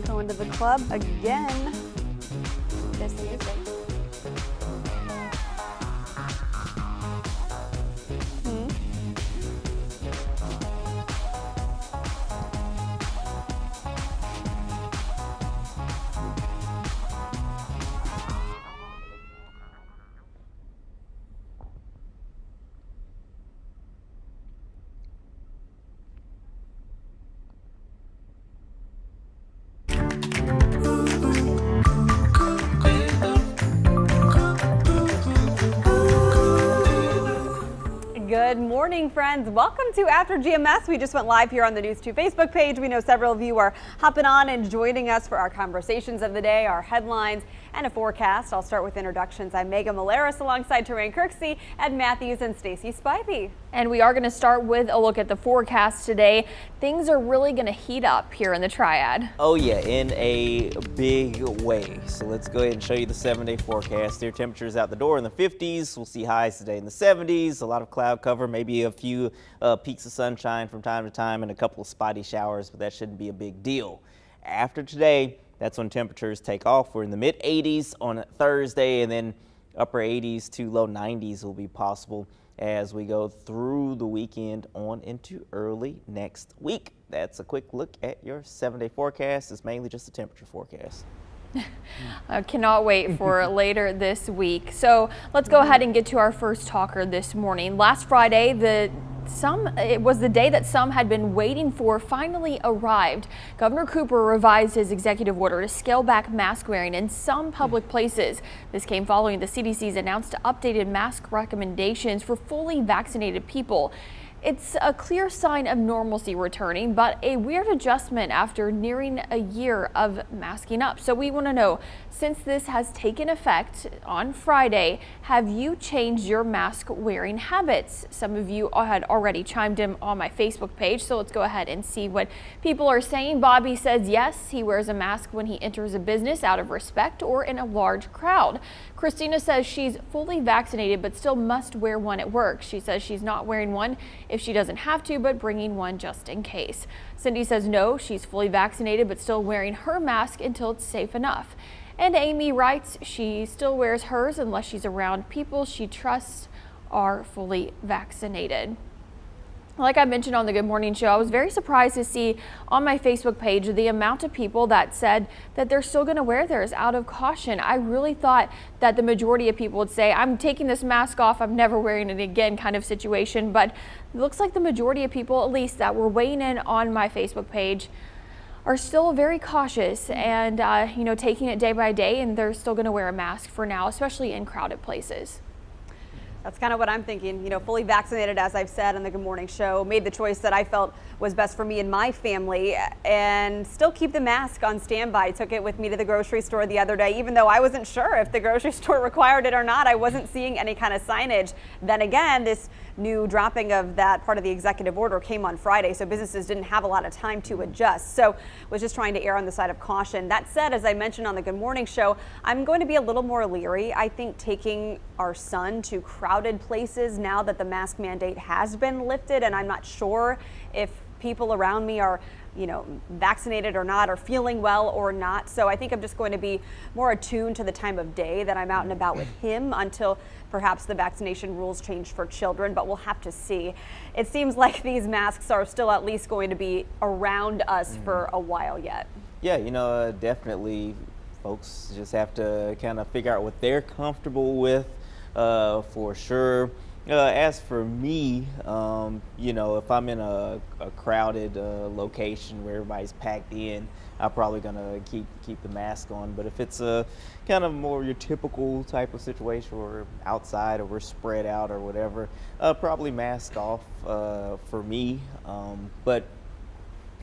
Going to the club again this music. Good morning, friends. Welcome to After GMS. We just went live here on the News 2 Facebook page. We know several of you are hopping on and joining us for our conversations of the day, our headlines, and a forecast. I'll start with introductions. I'm Megan Malaris alongside Terrain Kirksey, Ed Matthews, and Stacey Spivey. And we are going to start with a look at the forecast today. Things are really going to heat up here in the Triad. Oh yeah, in a big way. So let's go ahead and show you the 7-day forecast. Their temperatures out the door in the 50s. We'll see highs today in the 70s. A lot of cloud cover, maybe a few peaks of sunshine from time to time and a couple of spotty showers, but that shouldn't be a big deal. After today, that's when temperatures take off. We're in the mid 80s on Thursday, and then upper 80s to low 90s will be possible as we go through the weekend on into early next week. That's a quick look at your 7-day forecast. It's mainly just a temperature forecast. I cannot wait for later this week. So let's go ahead and get to our first talker this morning. Last Friday, it was the day that some had been waiting for finally arrived. Governor Cooper revised his executive order to scale back mask wearing in some public places. This came following the CDC's announced updated mask recommendations for fully vaccinated people. It's a clear sign of normalcy returning, but a weird adjustment after nearing a year of masking up. So we want to know, since this has taken effect on Friday, have you changed your mask wearing habits? Some of you had already chimed in on my Facebook page, so let's go ahead and see what people are saying. Bobby says yes, he wears a mask when he enters a business out of respect or in a large crowd. Christina says she's fully vaccinated but still must wear one at work. She says she's not wearing one if she doesn't have to, but bringing one just in case. Cindy says no, she's fully vaccinated but still wearing her mask until it's safe enough. And Amy writes she still wears hers unless she's around people she trusts are fully vaccinated. Like I mentioned on the Good Morning Show, I was very surprised to see on my Facebook page the amount of people that said that they're still going to wear theirs out of caution. I really thought that the majority of people would say, I'm taking this mask off, I'm never wearing it again kind of situation. But it looks like the majority of people, at least that were weighing in on my Facebook page, are still very cautious and, taking it day by day, and they're still going to wear a mask for now, especially in crowded places. That's kind of what I'm thinking. Fully vaccinated, as I've said on the Good Morning Show, made the choice that I felt was best for me and my family, and still keep the mask on standby. Took it with me to the grocery store the other day, even though I wasn't sure if the grocery store required it or not. I wasn't seeing any kind of signage. Then again, this new dropping of that part of the executive order came on Friday, so businesses didn't have a lot of time to adjust. So was just trying to err on the side of caution. That said, as I mentioned on the Good Morning Show, I'm going to be a little more leery. I think taking our son to crowded places now that the mask mandate has been lifted, and I'm not sure if people around me are vaccinated or not, or feeling well or not. So I think I'm just going to be more attuned to the time of day that I'm out and about with him until perhaps the vaccination rules change for children, but we'll have to see. It seems like these masks are still at least going to be around us for a while yet. Yeah, definitely folks just have to kind of figure out what they're comfortable with for sure. As for me, if I'm in a crowded location where everybody's packed in, I'm probably gonna keep the mask on. But if it's a kind of more your typical type of situation, or outside, or we're spread out, or whatever, probably mask off for me. But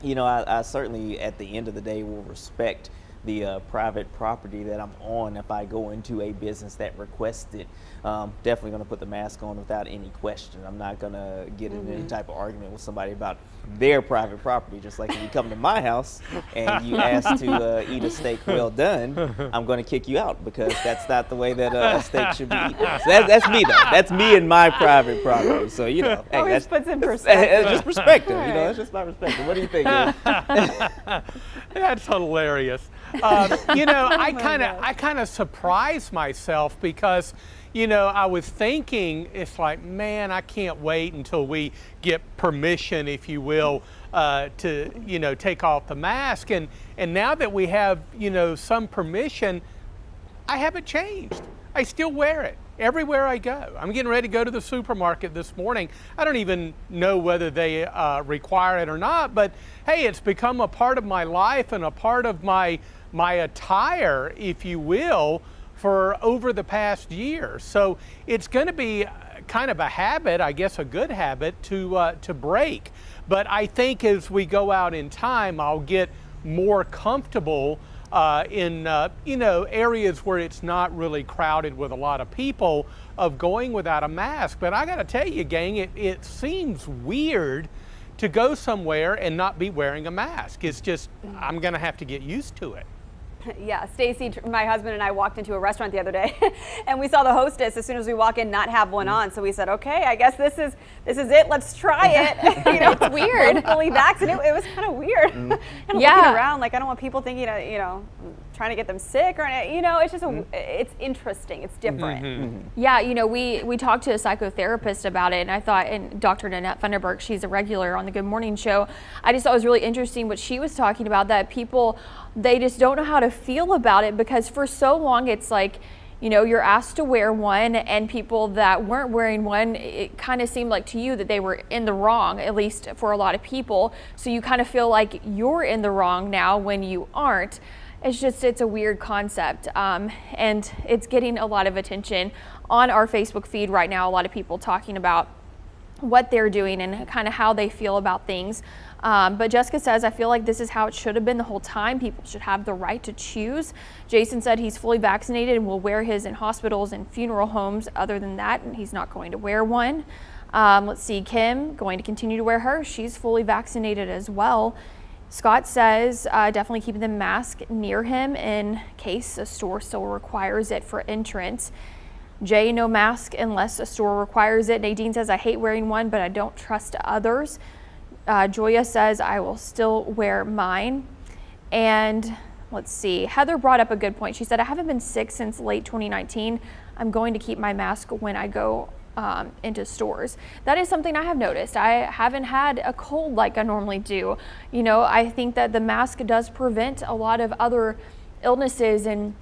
I certainly, at the end of the day, will respect the private property that I'm on if I go into a business that requests it. Definitely going to put the mask on without any question. I'm not going to get in any type of argument with somebody about their private property. Just like if you come to my house and you ask to eat a steak well done, I'm going to kick you out because that's not the way that a steak should be eaten. So that's me, though. That's me and my private property. So, you know, hey, Always that's puts in perspective. That's just perspective. You know, that's just my perspective. What do you think? That's hilarious. You know, I kind of surprised myself because, you know, I was thinking, it's like, man, I can't wait until we get permission, if you will, to, you know, take off the mask. And now that we have, you know, some permission, I haven't changed. I still wear it everywhere I go. I'm getting ready to go to the supermarket this morning. I don't even know whether they require it or not, but hey, it's become a part of my life and a part of my attire, if you will, for over the past year. So it's going to be kind of a habit, I guess a good habit to break. But I think as we go out in time, I'll get more comfortable in you know, areas where it's not really crowded with a lot of people of going without a mask. But I got to tell you, gang, it seems weird to go somewhere and not be wearing a mask. It's just, I'm going to have to get used to it. Yeah, Stacy, my husband and I walked into a restaurant the other day and we saw the hostess as soon as we walk in not have one on. So we said, okay, I guess this is it. Let's try it. You know, it's weird. Fully vaccinated. It was kind of weird. And Yeah. looking around, like I don't want people thinking, you know, trying to get them sick or, you know, it's just it's interesting. It's different. Yeah, you know, we talked to a psychotherapist about it, and I thought, and Dr. Nanette Funderburg, she's a regular on the Good Morning Show. I just thought it was really interesting what she was talking about, that people, they just don't know how to feel about it because for so long it's like, you know, you're asked to wear one, and people that weren't wearing one, it kind of seemed like to you that they were in the wrong, at least for a lot of people. So you kind of feel like you're in the wrong now when you aren't. It's a weird concept, and it's getting a lot of attention on our Facebook feed right now. A lot of people talking about what they're doing and kind of how they feel about things. But Jessica says, I feel like this is how it should have been the whole time. People should have the right to choose. Jason said he's fully vaccinated and will wear his in hospitals and funeral homes. Other than that, he's not going to wear one. Let's see, Kim, going to continue to wear hers. She's fully vaccinated as well. Scott says definitely keeping the mask near him in case a store still requires it for entrance. Jay, no mask unless a store requires it. Nadine says, I hate wearing one, but I don't trust others. Joya says, I will still wear mine. And let's see, Heather brought up a good point. She said, I haven't been sick since late 2019. I'm going to keep my mask when I go into stores. That is something I have noticed. I haven't had a cold like I normally do. You know, I think that the mask does prevent a lot of other illnesses and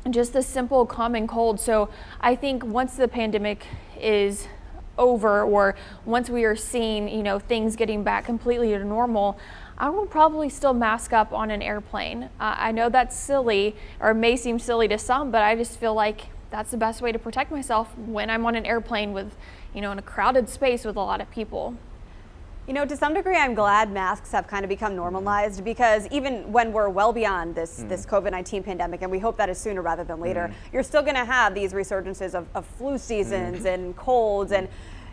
just the simple common cold. So I think once the pandemic is over, or once we are seeing, you know, things getting back completely to normal, I will probably still mask up on an airplane. I know that's silly, or may seem silly to some, but I just feel like that's the best way to protect myself when I'm on an airplane with, you know, in a crowded space with a lot of people. You know, to some degree, I'm glad masks have kind of become normalized, because even when we're well beyond this COVID-19 pandemic, and we hope that is sooner rather than later, you're still going to have these resurgences of flu seasons and colds and,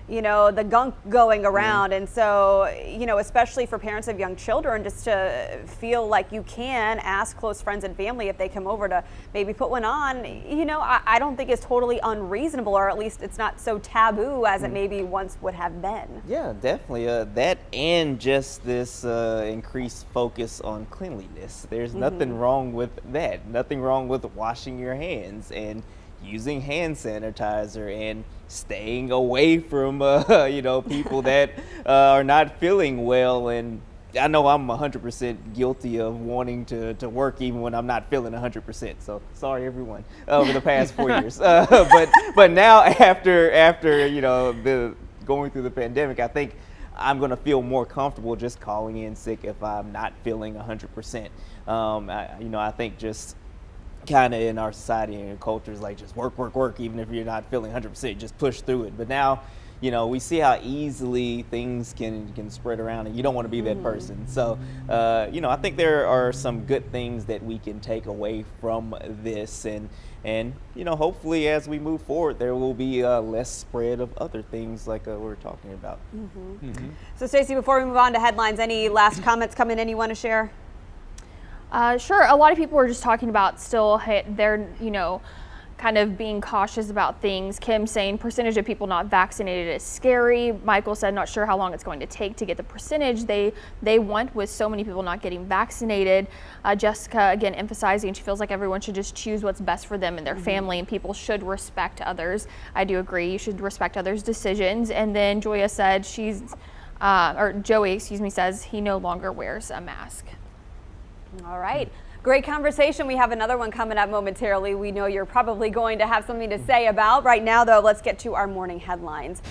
you know, the gunk going around. And so, you know, especially for parents of young children, just to feel like you can ask close friends and family if they come over to maybe put one on, you know, I don't think it's totally unreasonable, or at least it's not so taboo as it maybe once would have been. Yeah, definitely. That and just this increased focus on cleanliness. There's nothing wrong with that. Nothing wrong with washing your hands and using hand sanitizer and staying away from you know, people that are not feeling well. And I know I'm 100% guilty of wanting to work even when I'm not feeling 100%. So sorry everyone over the past 4 years. But now after you know, the going through the pandemic, I think I'm going to feel more comfortable just calling in sick if I'm not feeling 100%. You know, I think just kind of in our society and culture is like just work, even if you're not feeling 100%, just push through it. But now, we see how easily things can spread around, and you don't want to be that person. So, I think there are some good things that we can take away from this, and hopefully as we move forward, there will be less spread of other things like we're talking about. So, Stacey, before we move on to headlines, any last comments coming in you want to share? Sure. A lot of people are just talking about still they're, kind of being cautious about things. Kim saying percentage of people not vaccinated is scary. Michael said not sure how long it's going to take to get the percentage they want with so many people not getting vaccinated. Jessica again emphasizing she feels like everyone should just choose what's best for them and their family, and people should respect others. I do agree. You should respect others' decisions. And then Joya said Joey says he no longer wears a mask. All right. Great conversation. We have another one coming up momentarily. We know you're probably going to have something to say about. Right now, though, let's get to our morning headlines.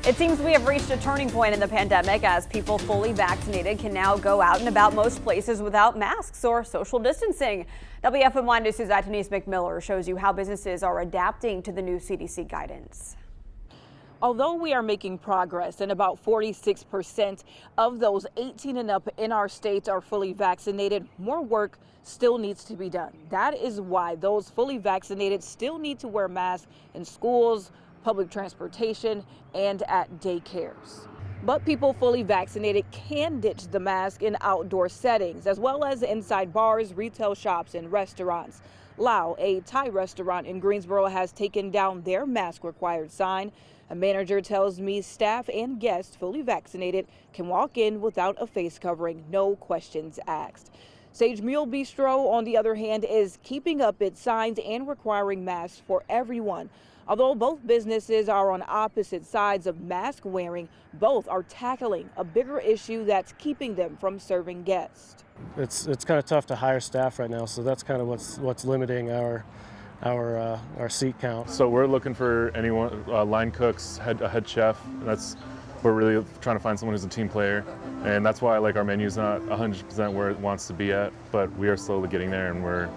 It seems we have reached a turning point in the pandemic as people fully vaccinated can now go out and about most places without masks or social distancing. WFMY News' Denise McMiller shows you how businesses are adapting to the new CDC guidance. Although we are making progress and about 46% of those 18 and up in our states are fully vaccinated, more work still needs to be done. That is why those fully vaccinated still need to wear masks in schools, public transportation, and at daycares. But people fully vaccinated can ditch the mask in outdoor settings, as well as inside bars, retail shops, and restaurants. Lao, a Thai restaurant in Greensboro, has taken down their mask required sign. A manager tells me staff and guests fully vaccinated can walk in without a face covering, no questions asked. Sage Mule Bistro, on the other hand, is keeping up its signs and requiring masks for everyone. Although both businesses are on opposite sides of mask wearing, both are tackling a bigger issue that's keeping them from serving guests. It's kind of tough to hire staff right now, so that's kind of what's limiting our seat count. So we're looking for anyone, line cooks, a head chef. We're really trying to find someone who's a team player, and that's why our menu's not 100% where it wants to be at, but we are slowly getting there, and we're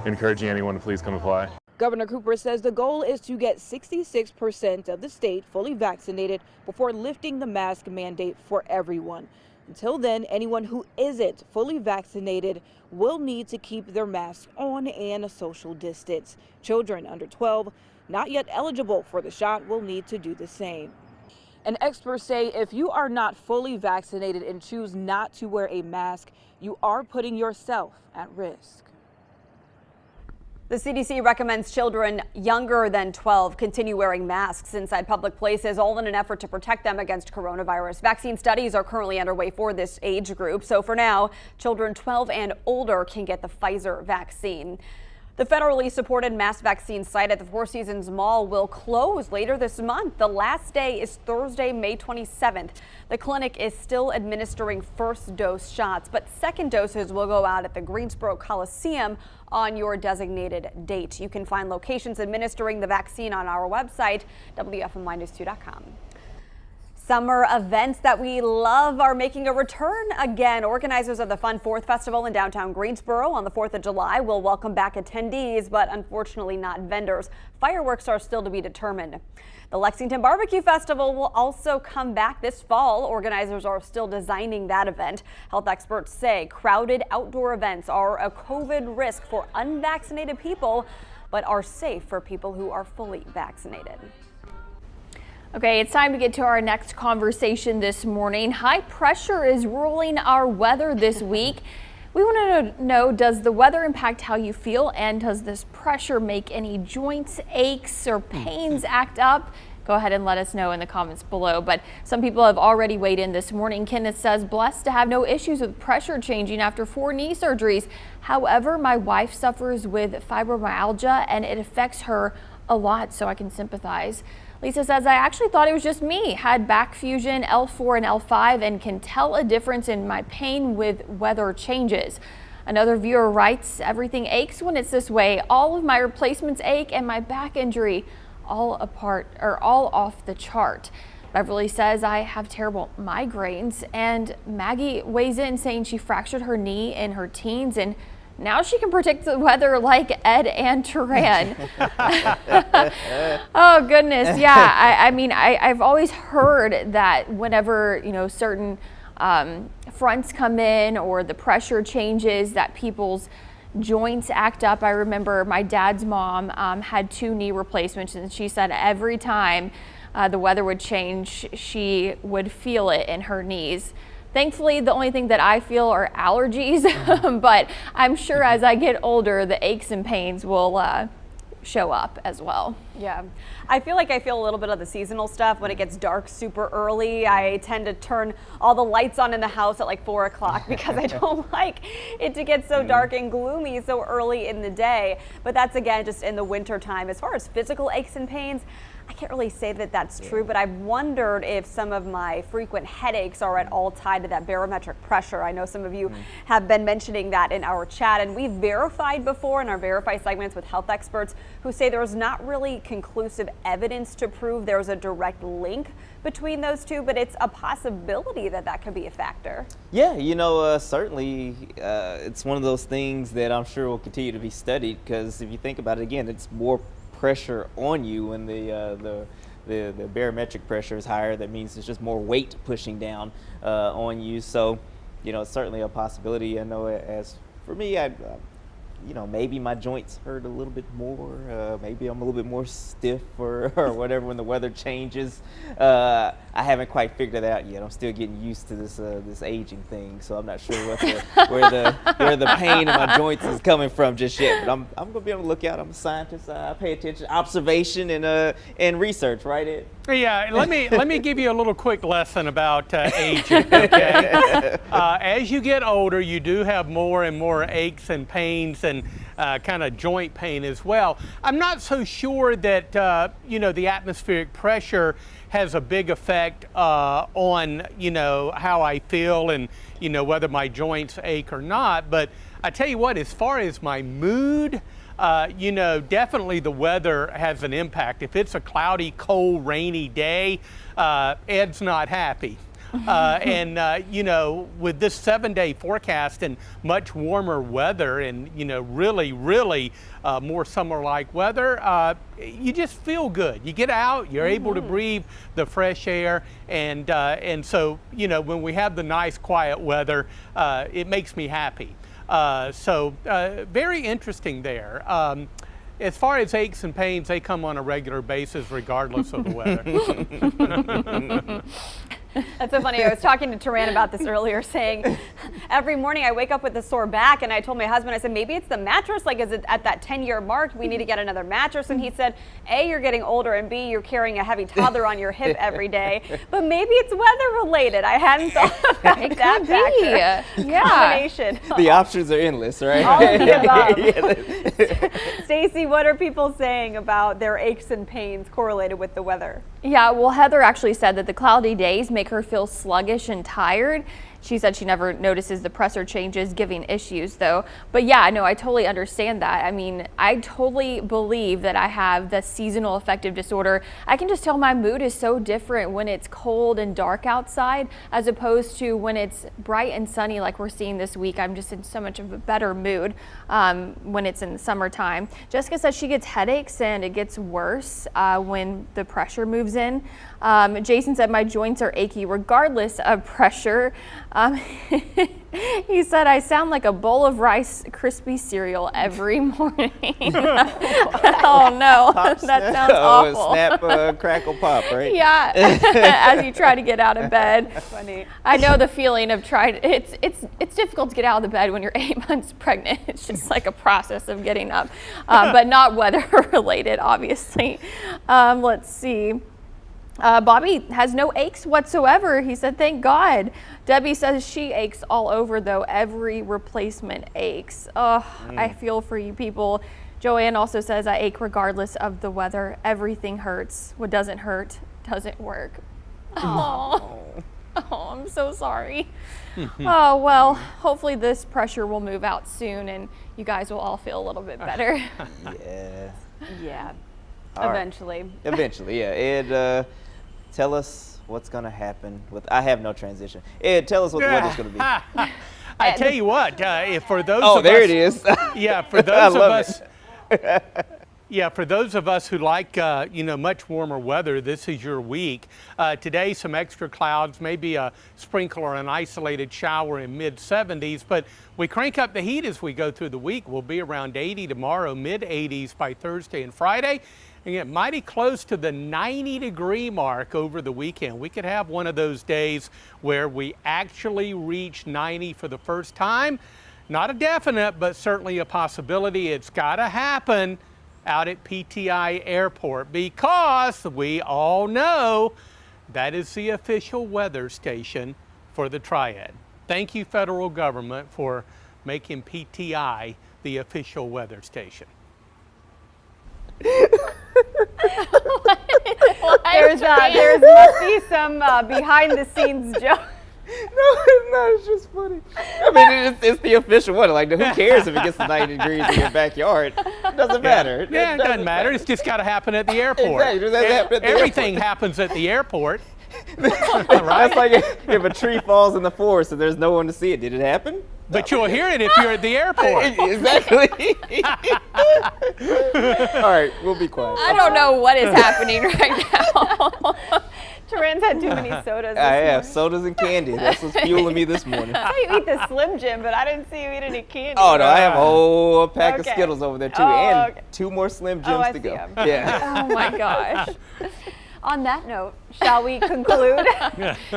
encouraging anyone to please come apply. Governor Cooper says the goal is to get 66% of the state fully vaccinated before lifting the mask mandate for everyone. Until then, anyone who isn't fully vaccinated will need to keep their mask on and a social distance. Children under 12, not yet eligible for the shot, will need to do the same. And experts say if you are not fully vaccinated and choose not to wear a mask, you are putting yourself at risk. The CDC recommends children younger than 12 continue wearing masks inside public places, all in an effort to protect them against coronavirus. Vaccine studies are currently underway for this age group. So for now, children 12 and older can get the Pfizer vaccine. The federally supported mass vaccine site at the Four Seasons Mall will close later this month. The last day is Thursday, May 27th. The clinic is still administering first dose shots, but second doses will go out at the Greensboro Coliseum on your designated date. You can find locations administering the vaccine on our website, WFMY2.com. Summer events that we love are making a return again. Organizers of the Fun 4th Festival in downtown Greensboro on the 4th of July will welcome back attendees, but unfortunately not vendors. Fireworks are still to be determined. The Lexington Barbecue Festival will also come back this fall. Organizers are still designing that event. Health experts say crowded outdoor events are a COVID risk for unvaccinated people, but are safe for people who are fully vaccinated. Okay, it's time to get to our next conversation this morning. High pressure is ruling our weather this week. We want to know, does the weather impact how you feel, and does this pressure make any joints, aches, or pains act up? Go ahead and let us know in the comments below. But some people have already weighed in this morning. Kenneth says, blessed to have no issues with pressure changing after 4 knee surgeries. However, my wife suffers with fibromyalgia and it affects her a lot, so I can sympathize. Lisa says, I actually thought it was just me. Had back fusion L4 and L5 and can tell a difference in my pain with weather changes. Another viewer writes, everything aches when it's this way. All of my replacements ache and my back injury all off the chart. Beverly says, I have terrible migraines. And Maggie weighs in saying she fractured her knee in her teens and now she can predict the weather like Ed and Turan. Oh goodness, yeah. I mean, I've always heard that whenever, you know, certain fronts come in or the pressure changes, that people's joints act up. I remember my dad's mom had 2 knee replacements, and she said every time the weather would change, she would feel it in her knees. Thankfully, the only thing that I feel are allergies, but I'm sure as I get older, the aches and pains will show up as well. Yeah, I feel like I feel a little bit of the seasonal stuff when it gets dark super early. I tend to turn all the lights on in the house at like 4 o'clock because I don't like it to get so dark and gloomy so early in the day. But that's again just in the winter time. As far as physical aches and pains, I can't really say that that's true, but I've wondered if some of my frequent headaches are at all tied to that barometric pressure. I know some of you have been mentioning that in our chat, and we've verified before in our Verify segments with health experts who say there's not really conclusive evidence to prove there's a direct link between those two, but it's a possibility that that could be a factor. Yeah, you know, certainly it's one of those things that I'm sure will continue to be studied, because if you think about it, again, it's more pressure on you when the barometric pressure is higher. That means there's just more weight pushing down on you. So, you know, it's certainly a possibility. I know as for me, you know, maybe my joints hurt a little bit more. Maybe I'm a little bit more stiff or whatever when the weather changes. I haven't quite figured that out yet. I'm still getting used to this aging thing, so I'm not sure where the pain in my joints is coming from just yet. But I'm gonna be able to look out. I'm a scientist. I pay attention, observation, and research. Right, Ed? Yeah, let me give you a little quick lesson about aging. Okay, as you get older, you do have more and more aches and pains and kind of joint pain as well. I'm not so sure that you know, the atmospheric pressure has a big effect on, you know, how I feel and, you know, whether my joints ache or not. But I tell you what, as far as my mood, you know, definitely the weather has an impact. If it's a cloudy, cold, rainy day, Ed's not happy. And you know, with this 7-day forecast and much warmer weather and, you know, really more summer-like weather, you just feel good. You get out, you're able to breathe the fresh air, and so, you know, when we have the nice quiet weather, it makes me happy. So very interesting there. As far as aches and pains, they come on a regular basis regardless of the weather. That's so funny. I was talking to Turan about this earlier, saying every morning I wake up with a sore back, and I told my husband, I said, maybe it's the mattress. Like, is it at that 10-year mark? We need to get another mattress. And he said, A, you're getting older, and B, you're carrying a heavy toddler on your hip every day. But maybe it's weather related. I hadn't thought about It that could be. factor. Yeah. Combination. The options are endless, right? All of the above. Stacey, what are people saying about their aches and pains correlated with the weather? Yeah, well, Heather actually said that the cloudy days make her feel sluggish and tired. She said she never notices the pressure changes giving issues though. But yeah, no, I totally understand that. I mean, I totally believe that I have the seasonal affective disorder. I can just tell my mood is so different when it's cold and dark outside as opposed to when it's bright and sunny like we're seeing this week. I'm just in so much of a better mood when it's in the summertime. Jessica says she gets headaches and it gets worse when the pressure moves in. Jason said my joints are achy regardless of pressure. He said, I sound like a bowl of Rice Krispie cereal every morning. Oh no, Pop, that sounds awful. Snap, crackle, pop, right? Yeah, as you try to get out of bed. Funny. I know the feeling of trying. It's difficult to get out of the bed when you're 8 months pregnant. It's just like a process of getting up, but not weather related, obviously. Let's see. Bobby has no aches whatsoever. He said, thank God. Debbie says she aches all over though. Every replacement aches. Oh, I feel for you people. Joanne also says, I ache regardless of the weather. Everything hurts. What doesn't hurt doesn't work. Oh, I'm so sorry. Oh, well, hopefully this pressure will move out soon and you guys will all feel a little bit better. Yeah. Yeah, All right. eventually. Eventually, yeah. Ed, tell us what's going to happen with. I have no transition. Ed, tell us what the weather's going to be. I tell you what, if for those Oh, of there us, it is. yeah, for I those of love us, yeah, for those of us who like, much warmer weather, this is your week. Today, some extra clouds, maybe a sprinkle or an isolated shower in mid-70s, but we crank up the heat as we go through the week. We'll be around 80 tomorrow, mid-80s by Thursday and Friday, and get mighty close to the 90-degree mark over the weekend. We could have one of those days where we actually reach 90 for the first time. Not a definite, but certainly a possibility. It's got to happen out at PTI Airport, because we all know that is the official weather station for the Triad. Thank you, federal government, for making PTI the official weather station. There must be some behind the scenes joke. No, it's not. It's just funny. I mean, it's the official one. Like, who cares if it gets to 90 degrees in your backyard? It doesn't matter. Yeah, it doesn't matter. It's just got to happen at the airport. Exactly. It doesn't happen at the Everything airport. happens at the airport. That's like if a tree falls in the forest and there's no one to see it. Did it happen? But you'll hear it if you're at the airport. Exactly. All right, we'll be quiet. I don't know what is happening right now. Terrence had too many sodas. I have sodas and candy. That's what's fueling me this morning. I saw you eat the Slim Jim, but I didn't see you eat any candy. Oh no, I have a whole pack Okay. of Skittles over there too, Oh, and okay. 2 more Slim Oh, Jims I to see go. 'em. Yeah. Oh my gosh. On that note, shall we conclude?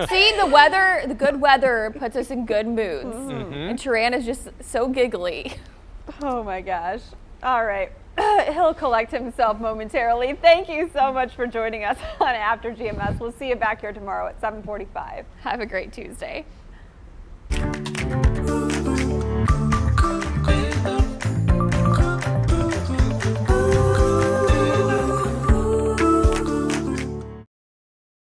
See, the good weather puts us in good moods. And Turan is just so giggly. Oh my gosh. All right. He'll collect himself momentarily. Thank you so much for joining us on After GMS. We'll see you back here tomorrow at 7:45. Have a great Tuesday.